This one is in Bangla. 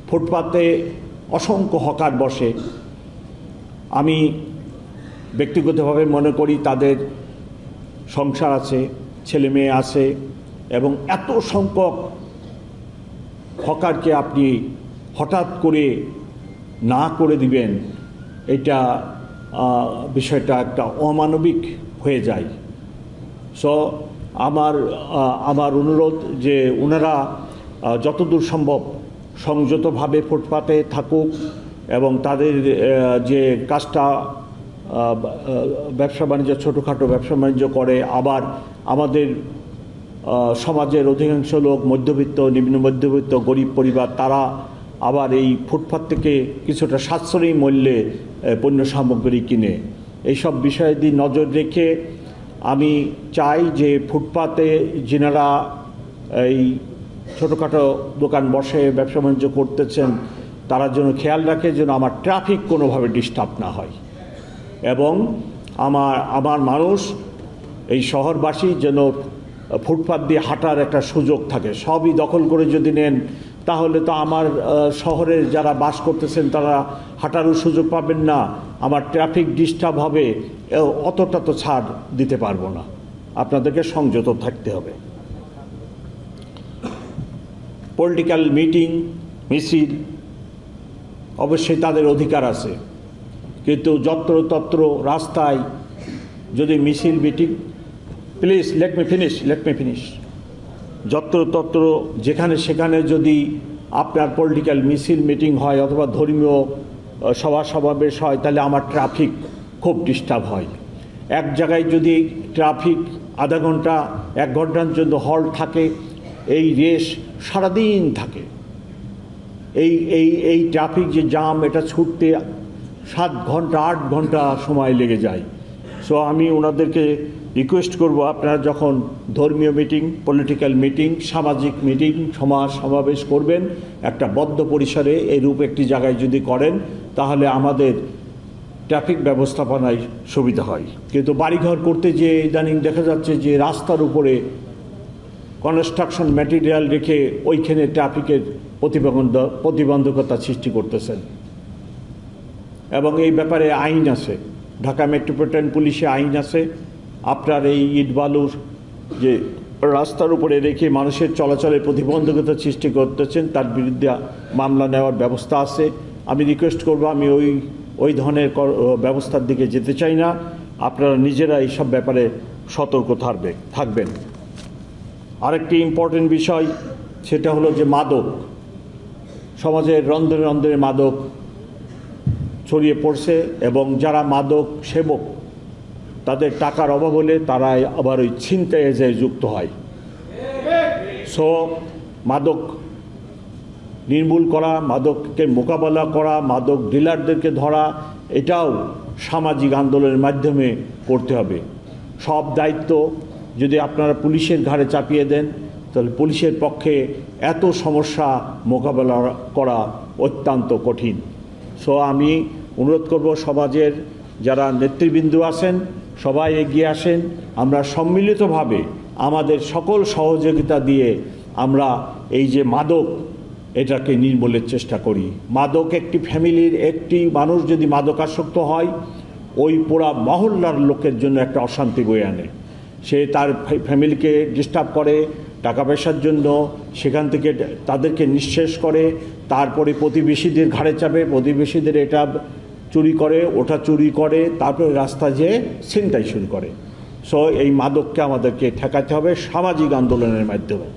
ফুটপাতে অসংখ্য হকার বসে। আমি ব্যক্তিগতভাবে মনে করি তাদের সংসার আছে, ছেলে মেয়ে আছে, এবং এত সংখ্যক হকারকে আপনি হঠাৎ করে না করে দিবেন, এটা বিষয়টা একটা অমানবিক হয়ে যায়। সো আমার অনুরোধ যে ওনারা যতদূর সম্ভব সংযতভাবে ফুটপাতে থাকুক এবং তাদের যে কাজটা ব্যবসা বাণিজ্য ছোটোখাটো ব্যবসা বাণিজ্য করে, আবার আমাদের সমাজের অধিকাংশ লোক মধ্যবিত্ত, নিম্ন মধ্যবিত্ত, গরিব পরিবার, তারা আবার এই ফুটপাত থেকে কিছুটা সাশ্রয়ী মূল্যে পণ্য সামগ্রী কিনে। এইসব বিষয় দিয়ে নজর রেখে আমি চাই যে ফুটপাতে যিনারা এই ছোটোখাটো দোকান বসে ব্যবসা বাণিজ্য করতেছেন তারা যেন খেয়াল রাখে যেন আমার ট্রাফিক কোনোভাবে ডিস্টার্ব না হয়, এবং আমার মানুষ এই শহরবাসী যেন ফুটপাত দিয়ে হাঁটার একটা সুযোগ থাকে। সবই দখল করে যদি নেন তাহলে তো আমার শহরে যারা বাস করতেছেন তারা হাঁটারও সুযোগ পাবেন না, আমার ট্রাফিক ডিস্টার্ব হবে, অতটা তো ছাড় দিতে পারবো না। আপনাদেরকে সংযত থাকতে হবে। পলিটিক্যাল মিটিং মিছিল অবশ্যই তাদের অধিকার আছে, কিন্তু যত্রতত্র রাস্তায় যদি মিছিল meeting, please let me finish, যত্রতত্র যেখানে সেখানে যদি আপনার পলিটিক্যাল মিছিল মিটিং হয় অথবা ধর্মীয় সভা সমাবেশ হয়, তাহলে আমার ট্রাফিক খুব ডিস্টার্ব হয়। এক জায়গায় যদি ট্রাফিক আধা ঘন্টা 1 ঘন্টার জন্য হল্ট থাকে, এই রেস সারাদিন থাকে। এই ট্রাফিক যে জাম, এটা ছুটতে 7 ঘন্টা 8 ঘন্টা সময় লেগে যায়। সো আমি ওনাদেরকে রিকোয়েস্ট করব, আপনারা যখন ধর্মীয় মিটিং, পলিটিক্যাল মিটিং, সামাজিক মিটিং, সমাবেশ করবেন, একটা বদ্ধ পরিসরে এইরূপ একটি জায়গায় যদি করেন তাহলে আমাদের ট্রাফিক ব্যবস্থাপনায় সুবিধা হয়। কিন্তু বাড়িঘর করতে যে ইদানিং দেখা যাচ্ছে যে রাস্তার উপরে কনস্ট্রাকশন ম্যাটেরিয়াল রেখে ওইখানে ট্রাফিকের প্রতিবন্ধকতা সৃষ্টি করতেছেন, এবং এই ব্যাপারে আইন আছে, ঢাকা মেট্রোপলিটন পুলিশে আইন আছে। আপনার এই ইট বালুর যে রাস্তার উপরে রেখে মানুষের চলাচলের প্রতিবন্ধকতা সৃষ্টি করতেছেন, তার বিরুদ্ধে মামলা নেওয়ার ব্যবস্থা আছে। আমি রিকোয়েস্ট করব, আমি ওই ধরনের ব্যবস্থার দিকে যেতে চাই না। আপনারা নিজেরা এইসব ব্যাপারে সতর্ক থাকবেন। আরেকটি ইম্পর্টেন্ট বিষয়, সেটা হলো যে মাদক, সমাজের রন্ধ্রে রন্ধ্রে মাদক ছড়িয়ে পড়ছে, এবং যারা মাদক সেবক তাদের টাকার অভাব হলে তারা আবার ওই ছিনতাইয়ে যায় যুক্ত হয়। সো মাদক নির্মূল করা, মাদককে মোকাবেলা করা, মাদক ডিলারদেরকে ধরা, এটাও সামাজিক আন্দোলনের মাধ্যমে করতে হবে। সব দায়িত্ব যদি আপনারা পুলিশের ঘাড়ে চাপিয়ে দেন তাহলে পুলিশের পক্ষে এত সমস্যা মোকাবেলা করা অত্যন্ত কঠিন। সো আমি অনুরোধ করব, সমাজের যারা নেতৃবৃন্দ আছেন সবাই এগিয়ে আসেন, আমরা সম্মিলিতভাবে আমাদের সকল সহযোগিতা দিয়ে আমরা এই যে মাদক, এটাকে নির্মূলের চেষ্টা করি। মাদক একটি ফ্যামিলির একটি মানুষ যদি মাদকাসক্ত হয়, ওই পুরা মহল্লার লোকের জন্য একটা অশান্তি বয়ে আনে। সে তার ফ্যামিলিকে ডিস্টার্ব করে টাকা পয়সার জন্য, সেখান থেকে তাদেরকে নিঃশেষ করে, তারপরে প্রতিবেশীদের ঘাড়ে চাপে, প্রতিবেশীদের এটা চুরি করে, ওটা চুরি করে, তারপরে রাস্তা যেয়ে ছিনতাই শুরু করে। সো এই মাদককে আমাদেরকে ঠেকাতে হবে সামাজিক আন্দোলনের মাধ্যমে।